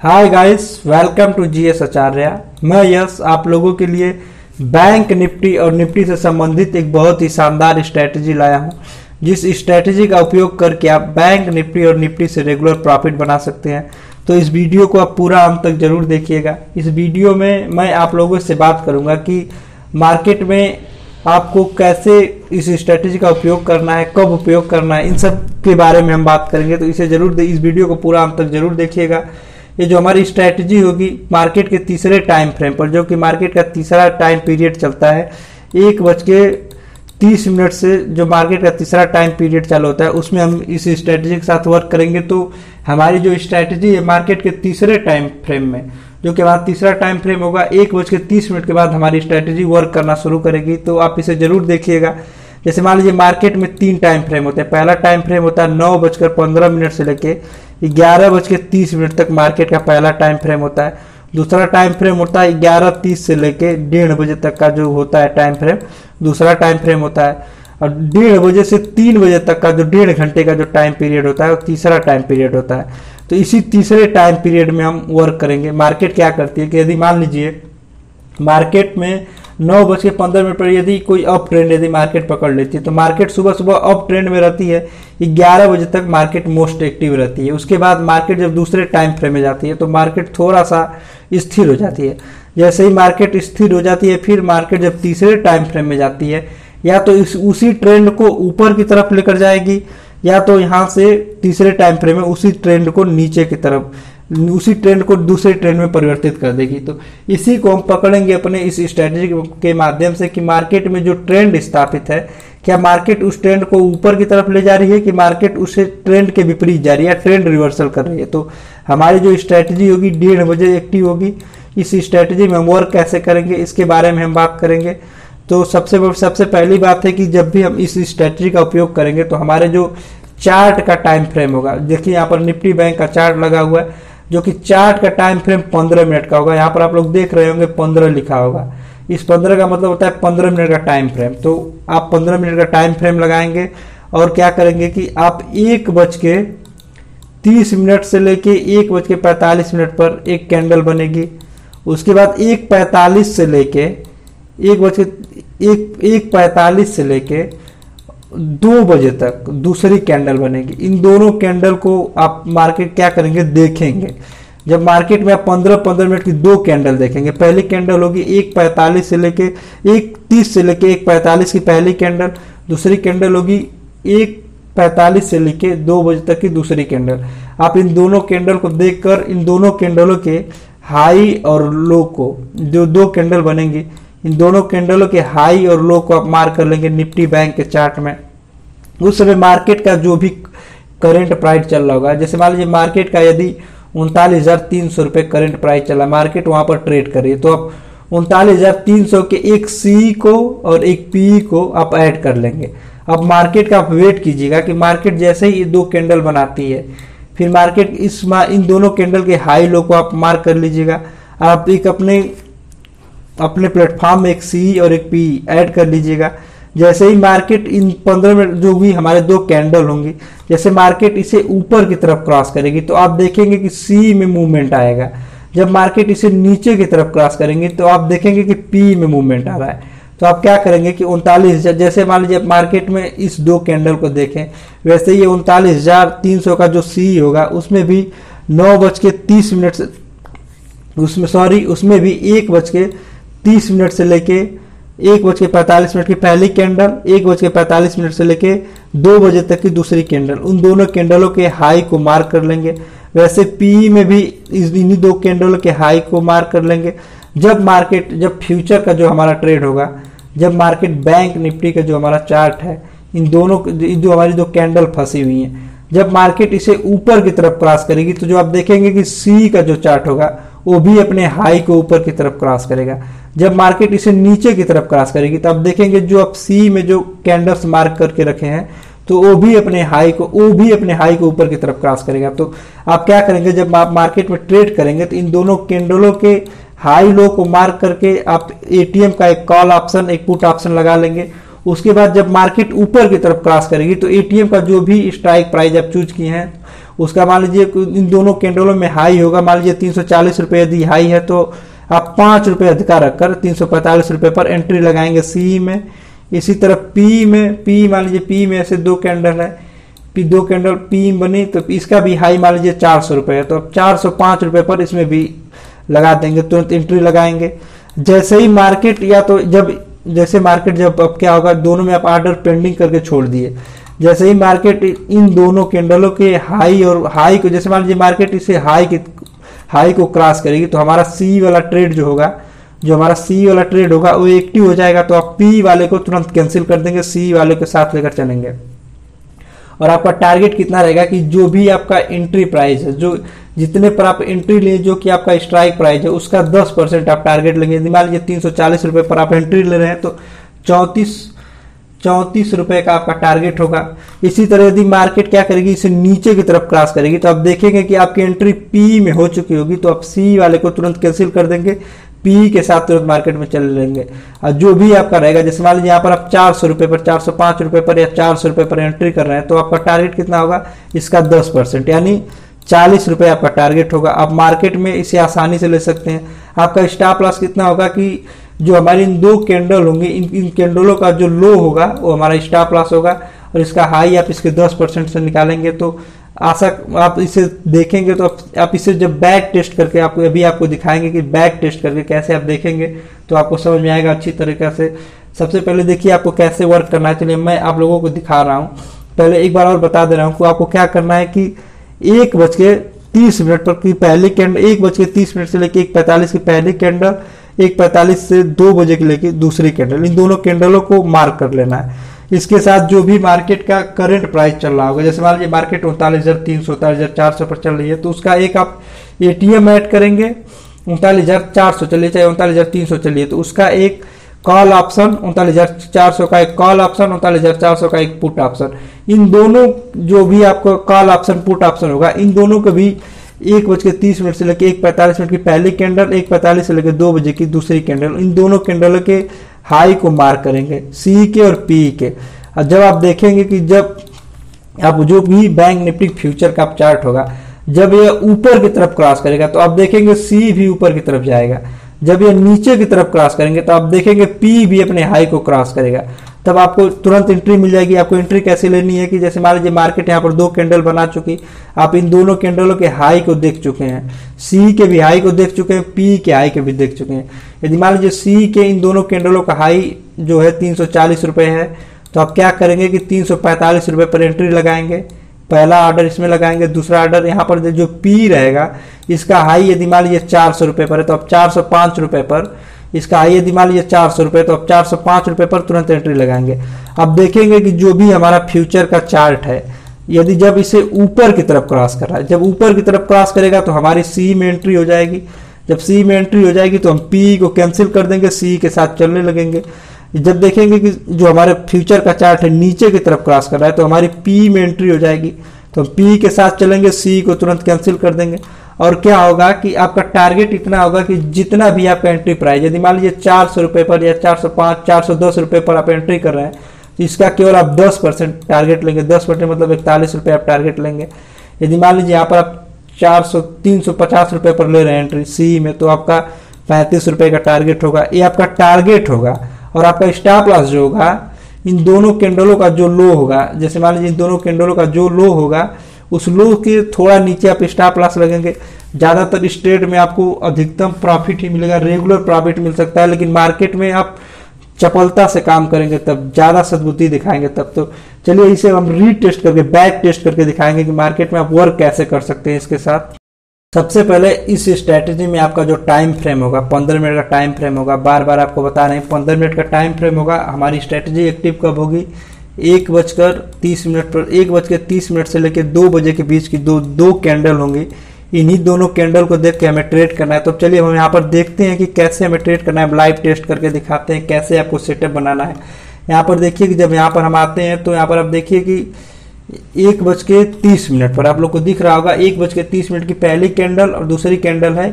Hi guys, welcome to GS Acharya. मैं यश आप लोगों के लिए बैंक निफ्टी और निफ्टी से संबंधित एक बहुत ही शानदार स्ट्रेटजी लाया हूं, जिस स्ट्रेटजी का उपयोग करके आप बैंक निफ्टी और निफ्टी से रेगुलर प्रॉफिट बना सकते हैं। तो इस वीडियो को आप पूरा अंत तक जरूर देखिएगा। इस वीडियो में मैं आप लोगों से बात करूंगा कि मार्केट में आपको कैसे इस स्ट्रेटजी का उपयोग करना है, कब उपयोग करना है, इन सब के बारे में हम बात करेंगे। तो इस वीडियो को पूरा अंत तक जरूर देखिएगा। ये जो हमारी स्ट्रेटजी होगी मार्केट के तीसरे टाइम फ्रेम पर, जो कि मार्केट का तीसरा टाइम पीरियड चलता है 1:30 से जो मार्केट का तीसरा टाइम पीरियड चालू होता है, उसमें हम इस स्ट्रेटजी के साथ वर्क करेंगे। तो हमारी जो स्ट्रेटजी है मार्केट के तीसरे टाइम फ्रेम में, जो कि हमारा तीसरा टाइम फ्रेम होगा 1:30 के बाद हमारी स्ट्रेटजी वर्क करना शुरू करेगी। तो आप इसे जरूर देखिएगा। जैसे मान लीजिए मार्केट में 3 टाइम फ्रेम होते हैं। पहला टाइम फ्रेम होता है 9:15 से लेके 11:30 तक मार्केट का पहला टाइम फ्रेम होता है। दूसरा टाइम फ्रेम होता है 11:30 से लेके 1:30 बजे तक का जो होता है टाइम फ्रेम, दूसरा टाइम फ्रेम होता है। और 1:30 बजे से 3 बजे तक का जो 1.5 घंटे का जो टाइम पीरियड होता है वो तीसरा टाइम पीरियड होता है। तो इसी तीसरे टाइम पीरियड में हम वर्क करेंगे। मार्केट क्या करती है कि यदि मान लीजिए मार्केट में 9:15 पर यदि कोई अप ट्रेंड यदि मार्केट पकड़ लेती है, तो मार्केट सुबह सुबह अप ट्रेंड में रहती है। 11 बजे तक मार्केट मोस्ट एक्टिव रहती है। उसके बाद मार्केट जब दूसरे टाइम फ्रेम में जाती है तो मार्केट थोड़ा सा स्थिर हो जाती है। जैसे ही मार्केट स्थिर हो जाती है, फिर मार्केट जब तीसरे टाइम फ्रेम में जाती है, या तो उसी ट्रेंड को ऊपर की तरफ लेकर जाएगी, या तो यहाँ से तीसरे टाइम फ्रेम में उसी ट्रेंड को नीचे की तरफ, उसी ट्रेंड को दूसरे ट्रेंड में परिवर्तित कर देगी। तो इसी को हम पकड़ेंगे अपने इस स्ट्रेटजी के माध्यम से कि मार्केट में जो ट्रेंड स्थापित है, क्या मार्केट उस ट्रेंड को ऊपर की तरफ ले जा रही है कि मार्केट उसे ट्रेंड के विपरीत जा रही है, ट्रेंड रिवर्सल कर रही है। तो हमारी जो स्ट्रेटजी होगी 1:30 बजे एक्टिव होगी। इस स्ट्रेटजी में हम वर्क कैसे करेंगे इसके बारे में हम बात करेंगे। तो सबसे पहली बात है कि जब भी हम इस स्ट्रेटजी का उपयोग करेंगे तो हमारे जो चार्ट का टाइम फ्रेम होगा, देखिए यहाँ पर निफ्टी बैंक का चार्ट लगा हुआ है, जो कि चार्ट का टाइम फ्रेम 15 मिनट का होगा। यहाँ पर आप लोग देख रहे होंगे 15 लिखा होगा। इस 15 का मतलब होता है 15 मिनट का टाइम फ्रेम। तो आप 15 मिनट का टाइम फ्रेम लगाएंगे और क्या करेंगे कि आप 1:30 से लेके 1:45 पर एक कैंडल बनेगी। उसके बाद 1:45 से लेके 1:45 से लेके 2 बजे तक दूसरी कैंडल बनेगी। इन दोनों कैंडल को आप मार्केट क्या करेंगे देखेंगे। जब मार्केट में आप 15 मिनट की 2 कैंडल देखेंगे, पहली कैंडल होगी 1:45 से लेके 1:30 से लेके 1:45 की पहली कैंडल, दूसरी कैंडल होगी 1:45 से लेके 2 बजे तक की दूसरी कैंडल। आप इन दोनों कैंडल को देखकर इन दोनों कैंडलों के हाई और लो को, जो 2 कैंडल बनेंगी, इन दोनों कैंडलों के हाई और लो को आप मार्क कर लेंगे निफ्टी बैंक के चार्ट में। उस समय मार्केट का जो भी करंट प्राइस चल रहा होगा, जैसे मान लीजिए मार्केट का यदि 39,300 रुपये करंट प्राइस चला, मार्केट वहां पर ट्रेड करिए, तो आप 39,300 के एक सी को और एक पी को आप ऐड कर लेंगे। अब मार्केट का आप वेट कीजिएगा कि मार्केट जैसे ही ये 2 कैंडल बनाती है, फिर मार्केट इन दोनों कैंडल के हाई लो को आप मार्क कर लीजिएगा। आप एक अपने प्लेटफॉर्म में एक सी और एक पी ऐड कर लीजिएगा। जैसे ही मार्केट इन 15 मिनट जो भी हमारे 2 कैंडल होंगी, जैसे मार्केट इसे ऊपर की तरफ क्रॉस करेगी तो आप देखेंगे कि सी में मूवमेंट आएगा। जब मार्केट इसे नीचे की तरफ क्रॉस करेंगे तो आप देखेंगे कि पी में मूवमेंट आ रहा है। तो आप क्या करेंगे कि 39,000, जैसे मान लीजिए मार्केट में इस 2 कैंडल को देखें, वैसे ये 39,300 का जो सी होगा उसमें भी 9:30 से उसमें भी 1:30 से लेके 1:45 की पहली कैंडल, 1:45 से लेके 2 बजे तक की दूसरी कैंडल, उन दोनों कैंडलों के हाई को मार्क कर लेंगे। वैसे पी में भी इन्हीं 2 कैंडलों के हाई को मार्क कर लेंगे। जब फ्यूचर का जो हमारा ट्रेड होगा, जब मार्केट बैंक निफ्टी का जो हमारा चार्ट है, इन दोनों जो हमारी 2 कैंडल फंसी हुई हैं, जब मार्केट इसे ऊपर की तरफ क्रॉस करेगी तो जो आप देखेंगे कि सी का जो चार्ट होगा वो भी अपने हाई को ऊपर की तरफ क्रॉस करेगा। जब मार्केट इसे नीचे की तरफ क्रॉस करेगी तो आप देखेंगे जो आप सी में जो कैंडल्स मार्क करके रखे हैं तो वो भी अपने हाई को ऊपर की तरफ क्रॉस करेगा। तो आप क्या करेंगे, जब आप मार्केट में ट्रेड करेंगे तो इन दोनों कैंडलों के हाई लो को मार्क करके आप एटीएम का एक कॉल ऑप्शन, एक पुट ऑप्शन लगा लेंगे। उसके बाद जब मार्केट ऊपर की तरफ क्रॉस करेगी तो एटीएम का जो भी स्ट्राइक प्राइस आप चूज किए हैं उसका मान लीजिए इन दोनों कैंडलों में हाई होगा, मान लीजिए 340 रुपये यदि हाई है तो आप 5 रुपये अधिकार रखकर 345 रुपये पर एंट्री लगाएंगे सी में। इसी तरह पी में, मान लीजिए पी में ऐसे दो कैंडल है, दो कैंडल पी बनी तो इसका भी हाई मान लीजिए 400 रुपये है, तो अब 405 रुपये पर इसमें भी लगा देंगे, तुरंत एंट्री लगाएंगे। जैसे ही मार्केट या तो जैसे मार्केट जब अब क्या होगा, दोनों में आप ऑर्डर पेंडिंग करके छोड़ दिए, जैसे ही मार्केट इन दोनों कैंडलों के हाई और हाई को, जैसे मान लीजिए मार्केट इसे हाई को क्रॉस करेगी तो हमारा सी वाला ट्रेड जो होगा, वो एक्टिव हो जाएगा, तो आप पी वाले को तुरंत कैंसिल कर देंगे, सी वाले के साथ लेकर चलेंगे। और आपका टारगेट कितना रहेगा कि जो भी आपका एंट्री प्राइस है, जो जितने पर आप एंट्री लिए, जो कि आपका स्ट्राइक प्राइस है उसका 10% आप टारगेट लेंगे। मान लीजिए 340 रुपये पर आप एंट्री ले रहे हैं तो 34 रुपए का आपका टारगेट होगा। इसी तरह यदि मार्केट क्या करेगी, इसे नीचे की तरफ क्रॉस करेगी तो आप देखेंगे कि आपकी एंट्री पी में हो चुकी होगी, तो आप सी वाले को तुरंत कैंसिल कर देंगे, पी के साथ तुरंत मार्केट में चल लेंगे। और जो भी आपका रहेगा, जैसे मान लीजिए यहाँ पर आप 400 रुपये पर, 405 रुपये पर या 400 रुपये पर एंट्री कर रहे हैं, तो आपका टारगेट कितना होगा, इसका 10% यानी 40 रुपये आपका टारगेट होगा। आप मार्केट में इसे आसानी से ले सकते हैं। आपका स्टॉप लॉस कितना होगा कि जो हमारी इन दो कैंडल होंगे, इन कैंडलों का जो लो होगा वो हमारा स्टॉप लॉस होगा, और इसका हाई आप इसके 10% से निकालेंगे। तो आप इसे देखेंगे तो आप इसे जब बैक टेस्ट करके आपको दिखाएंगे कि बैक टेस्ट करके कैसे आप देखेंगे तो आपको समझ में आएगा अच्छी तरीके से। सबसे पहले देखिए आपको कैसे वर्क करना है, चलिए मैं आप लोगों को दिखा रहा हूँ। पहले एक बार और बता दे रहा हूँ कि आपको क्या करना है कि 1:30 पर की पहली कैंडल, 1:30 से लेकर 1:45 की पहली कैंडल, 1:45 से 2 बजे के लेके दूसरी कैंडल, इन दोनों कैंडलों को मार्क कर लेना है। इसके साथ जो भी मार्केट का करंट प्राइस चल रहा होगा, जैसे मान लीजिए मार्केट 39,300 39,400 पर चल रही है, तो उसका एक आप एटीएम ऐड करेंगे। 39,400 चलिए, चाहे 39,300 चलिए, तो उसका एक कॉल ऑप्शन, 39,400 का एक कॉल ऑप्शन, 39,400 का एक पुट ऑप्शन। इन दोनों जो भी आपको कॉल ऑप्शन पुट ऑप्शन होगा, इन दोनों को भी 1:30 से लेकर 1:45 की पहली कैंडल, 1:45 से लेकर 2 बजे की दूसरी कैंडल, इन दोनों कैंडलों के हाई को मार्क करेंगे, सी के और पी के। और जब आप देखेंगे कि जब आप जो भी बैंक निफ्टी फ्यूचर का चार्ट होगा, जब ये ऊपर की तरफ क्रॉस करेगा तो आप देखेंगे सी भी ऊपर की तरफ जाएगा। जब ये नीचे की तरफ क्रॉस करेंगे तो आप देखेंगे पी भी अपने हाई को क्रॉस करेगा, तब आपको तुरंत एंट्री मिल जाएगी। आपको एंट्री कैसे लेनी है कि जैसे मान लीजिए मार्केट यहाँ पर 2 कैंडल बना चुकी, आप इन दोनों कैंडलों के हाई को देख चुके हैं, सी के भी हाई को देख चुके हैं, पी के हाई के भी देख चुके हैं। यदि मान लीजिए सी के इन दोनों कैंडलों का हाई जो है 340 रुपये है, तो आप क्या करेंगे कि 345 रुपये पर एंट्री लगाएंगे, पहला ऑर्डर इसमें लगाएंगे। दूसरा ऑर्डर यहाँ पर जो पी रहेगा, इसका हाई यदि मान लीजिए 400 रुपये पर है तो आप 405 रुपये पर, इसका हाई यदि मान लीजिए 400 रुपये तो आप 405 रुपये पर तुरंत एंट्री लगाएंगे। अब देखेंगे कि जो भी हमारा फ्यूचर का चार्ट है, यदि जब इसे ऊपर की तरफ क्रॉस कर रहा है, जब ऊपर की तरफ क्रॉस करेगा तो हमारी सी में एंट्री हो जाएगी। जब सी में एंट्री हो जाएगी तो हम पी को कैंसिल कर देंगे, सी के साथ चलने लगेंगे। जब देखेंगे कि जो हमारे फ्यूचर का चार्ट है नीचे की तरफ क्रॉस कर रहा है तो हमारी पी में एंट्री हो जाएगी, तो हम पी के साथ चलेंगे, सी को तुरंत कैंसिल कर देंगे। और क्या होगा कि आपका टारगेट इतना होगा कि जितना भी आपका एंट्री प्राइस, यदि मान लीजिए 400 रुपये पर या 405 410 रुपये पर आप एंट्री कर रहे हैं, तो इसका केवल आप 10% टारगेट लेंगे। 10% मतलब 41 रुपये आप टारगेट लेंगे। यदि मान लीजिए यहाँ पर आप 350 रुपये पर ले रहे हैं एंट्री सी में, तो आपका 35 रुपये का टारगेट होगा। ये आपका टारगेट होगा। और आपका स्टॉप लॉस जो होगा, इन दोनों कैंडलों का जो लो होगा, जैसे मान लीजिए इन दोनों कैंडलों का जो लो होगा, उस लो के थोड़ा नीचे आप स्टॉप लॉस लगेंगे। ज़्यादातर इस ट्रेड में आपको अधिकतम प्रॉफिट ही मिलेगा, रेगुलर प्रॉफिट मिल सकता है, लेकिन मार्केट में आप चपलता से काम करेंगे तब, ज़्यादा सद्बुद्धि दिखाएंगे तब। तो चलिए इसे हम रीटेस्ट करके, बैक टेस्ट करके दिखाएंगे कि मार्केट में आप वर्क कैसे कर सकते हैं इसके साथ। सबसे पहले इस स्ट्रैटेजी में आपका जो टाइम फ्रेम होगा, 15 मिनट का टाइम फ्रेम होगा। बार बार आपको बता रहे हैं 15 मिनट का टाइम फ्रेम होगा। हमारी स्ट्रैटेजी एक्टिव कब होगी? 1:30 पर, 1:30 से लेकर 2 बजे के बीच की दो कैंडल होंगी। इन्हीं दोनों कैंडल को देख के हमें ट्रेड करना है। तो चलिए हम यहाँ पर देखते हैं कि कैसे हमें ट्रेड करना है। लाइव टेस्ट करके दिखाते हैं कैसे आपको सेटअप बनाना है। यहाँ पर देखिए कि जब यहाँ पर हम आते हैं तो यहाँ पर आप देखिए कि 1:30 पर आप लोग को दिख रहा होगा 1:30 की पहली कैंडल और दूसरी कैंडल है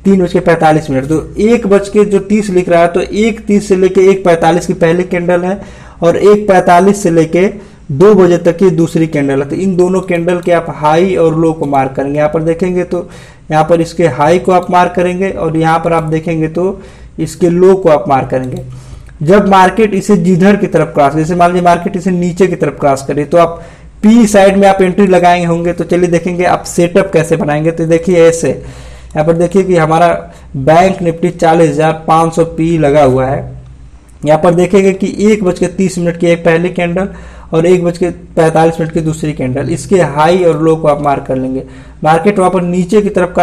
3:45। तो 1:30 लिख रहा है, तो 1:30 से लेके 1:45 की पहली कैंडल है और 1:45 से लेके 2 बजे तक की दूसरी कैंडल है। तो इन दोनों कैंडल के आप हाई और लो को मार्क करेंगे। यहाँ पर देखेंगे तो यहाँ पर इसके हाई को आप मार्क करेंगे और यहाँ पर आप देखेंगे तो इसके लो को आप मार्क करेंगे। जब मार्केट इसे जिधर की तरफ क्रॉस, जैसे मान लीजिए मार्केट इसे नीचे की तरफ क्रॉस करे तो आप पी साइड में आप एंट्री लगाएंगे होंगे। तो चलिए देखेंगे आप सेटअप कैसे बनाएंगे। तो देखिए ऐसे यहाँ पर देखिए कि हमारा बैंक निफ्टी 40,500 पी लगा हुआ है। यहाँ पर देखेंगे कि 1:30 की एक पहली कैंडल और 1:45 की दूसरी कैंडल, इसके हाई और लो को आप मार्क कर लेंगे। मार्केट वहां पर नीचे की तरफ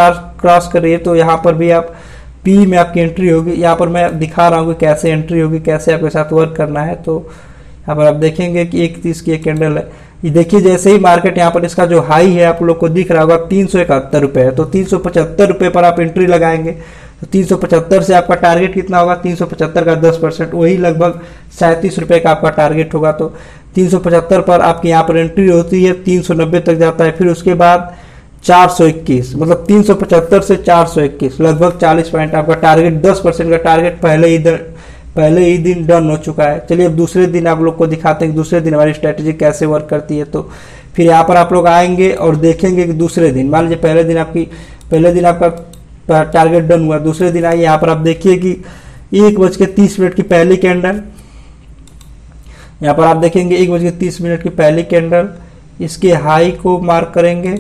क्रॉस कर रही है तो यहाँ पर भी आप पी में आपकी एंट्री होगी। यहाँ पर मैं दिखा रहा हूँ कि कैसे एंट्री होगी, कैसे आपके साथ वर्क करना है। तो यहाँ पर आप देखेंगे कि 1:30 की एक कैंडल है। ये देखिए जैसे ही मार्केट यहाँ पर इसका जो हाई है आप लोग को दिख रहा होगा 371 रुपये है। तो 375 रुपये पर आप एंट्री लगाएंगे। तो 375 से आपका टारगेट कितना होगा, 375 का 10%, वही लगभग 37 रुपये का आपका टारगेट होगा। तो 375 पर आपकी यहाँ पर एंट्री होती है, 390 तक जाता है, फिर उसके बाद 421, मतलब 375 से 421, लगभग 40 पॉइंट आपका टारगेट, 10% का टारगेट पहले ही दिन डन हो चुका है। चलिए अब दूसरे दिन आप लोग को दिखाते हैं कि दूसरे दिन हमारी स्ट्रेटेजी कैसे वर्क करती है। तो फिर यहाँ पर आप लोग आएंगे और देखेंगे कि दूसरे दिन, मान लीजिए पहले दिन आपका टारगेट डन हुआ, दूसरे दिन आइए यहाँ पर आप देखिए कि 1:30 की पहली कैंडल, यहाँ पर आप देखेंगे 1:30 की पहली कैंडल, इसके हाई को मार्क करेंगे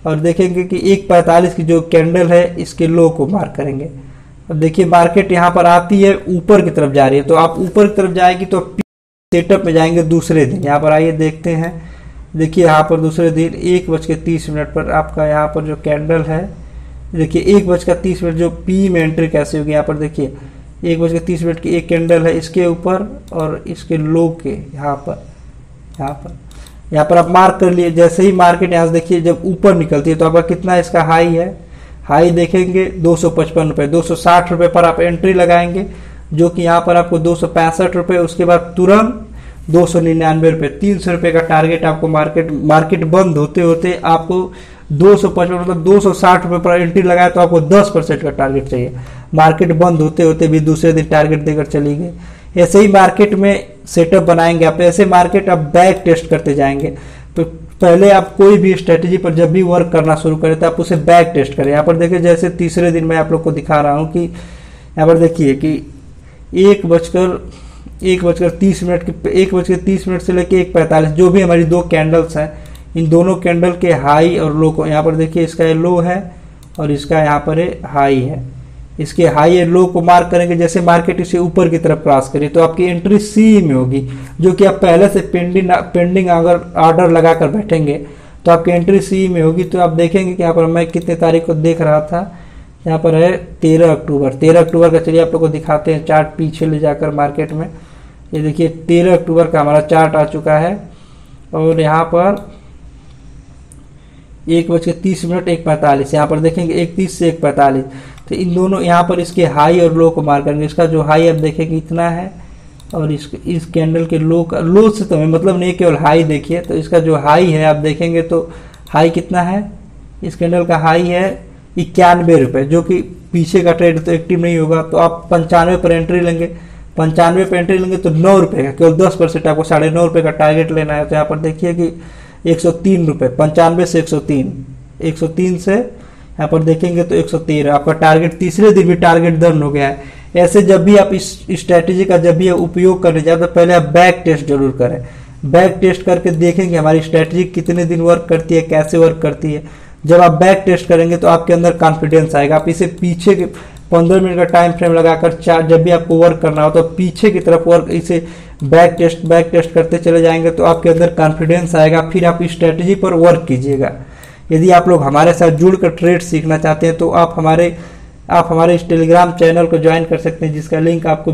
और देखेंगे कि 1:45 की जो कैंडल है इसके लो को मार्क करेंगे। अब देखिए मार्केट यहाँ पर आती है, ऊपर की तरफ जा रही है। तो आप ऊपर की तरफ जाएगी तो सेटअप में जाएंगे दूसरे दिन। यहाँ पर आइए देखते हैं, देखिए यहाँ पर दूसरे दिन 1:30 पर आपका यहाँ पर जो कैंडल है, देखिए 1:30 जो पी में एंट्री कैसे होगी। यहाँ पर देखिए 1:30 की एक कैंडल है इसके ऊपर और इसके लो के यहाँ पर आप मार्क कर लिए। जैसे ही मार्केट यहाँ से देखिए जब ऊपर निकलती है तो आपका कितना इसका हाई है, हाई देखेंगे 255 रुपये, 260 रुपये पर आप एंट्री लगाएंगे, जो कि यहाँ पर आपको 265 रुपये, उसके बाद तुरंत 299 रुपये, 300 रुपये का टारगेट आपको मार्केट बंद होते होते आपको 255 मतलब 260 रुपये पर एंट्री लगाए तो आपको 10% का टारगेट चाहिए। मार्केट बंद होते होते भी दूसरे दिन टारगेट देकर चली गई। ऐसे ही मार्केट में सेटअप बनाएंगे आप, ऐसे मार्केट आप बैक टेस्ट करते जाएंगे। तो पहले आप कोई भी स्ट्रेटेजी पर जब भी वर्क करना शुरू करें तो आप उसे बैक टेस्ट करें। यहाँ पर देखिए जैसे तीसरे दिन मैं आप लोग को दिखा रहा हूँ कि यहाँ पर देखिए कि 1:30 से लेके 1:45 जो भी हमारी दो कैंडल्स हैं, इन दोनों कैंडल के हाई और लो को यहाँ पर देखिए, इसका लो है और इसका यहाँ पर हाई है। इसके हाई और लो को मार्क करेंगे। जैसे मार्केट इसे ऊपर की तरफ क्रॉस करे तो आपकी एंट्री सी में होगी, जो कि आप पहले से पेंडिंग अगर ऑर्डर लगाकर बैठेंगे तो आपकी एंट्री सी में होगी। तो आप देखेंगे कि यहाँ पर मैं कितने तारीख को देख रहा था, यहाँ पर है 13 अक्टूबर का। चलिए आप लोग को दिखाते हैं चार्ट पीछे ले जाकर मार्केट में। ये देखिए 13 अक्टूबर का हमारा चार्ट आ चुका है और यहाँ पर 1:30 1:45, यहाँ पर देखेंगे 1:30 से 1:45। तो इन दोनों यहाँ पर इसके हाई और लो को मार्क करेंगे। इसका जो हाई आप देखेंगे इतना है और इस कैंडल के लो से तो हमें मतलब नहीं, केवल हाई देखिए। तो इसका जो हाई है आप देखेंगे तो हाई कितना है, इस कैंडल का हाई है 91 रुपये, जो कि पीछे का ट्रेड तो एक्टिव नहीं होगा। तो आप 95 पर एंट्री लेंगे, 95 पर एंट्री लेंगे तो 9 रुपये का, केवल 10% आपको 9.5 रुपये का टारगेट लेना है। तो यहाँ पर देखिए कि 103 रुपये, 95 से 103 से यहाँ पर देखेंगे तो 113 आपका टारगेट, तीसरे दिन भी टारगेट डन हो गया है। ऐसे जब भी आप इस स्ट्रैटेजी का जब भी उपयोग करने जाए तो पहले आप बैक टेस्ट जरूर करें। बैक टेस्ट करके देखेंगे हमारी स्ट्रैटेजी कितने दिन वर्क करती है, कैसे वर्क करती है। जब आप बैक टेस्ट करेंगे तो आपके अंदर कॉन्फिडेंस आएगा। आप इसे पीछे के 15 मिनट का टाइम फ्रेम लगाकर जब भी आपको वर्क करना हो तो पीछे की तरफ वर्क इसे बैक टेस्ट करते चले जाएंगे तो आपके अंदर कॉन्फिडेंस आएगा। फिर आप इस स्ट्रैटेजी पर वर्क कीजिएगा। यदि आप लोग हमारे साथ जुड़कर ट्रेड सीखना चाहते हैं तो आप हमारे इस टेलीग्राम चैनल को ज्वाइन कर सकते हैं, जिसका लिंक आप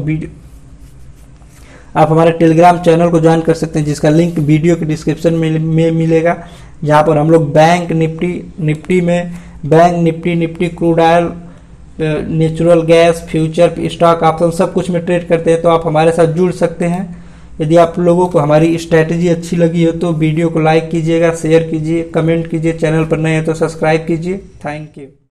हमारे टेलीग्राम चैनल को ज्वाइन कर सकते हैं, जिसका लिंक वीडियो के डिस्क्रिप्शन में मिलेगा। जहां पर हम लोग bank Nifty crude oil, natural gas, future, stock option सब कुछ में ट्रेड करते हैं। तो आप हमारे साथ जुड़ सकते हैं। यदि आप लोगों को हमारी स्ट्रैटेजी अच्छी लगी हो तो वीडियो को लाइक कीजिएगा, शेयर कीजिए, कमेंट कीजिए, चैनल पर नए हैं तो सब्सक्राइब कीजिए। Thank you.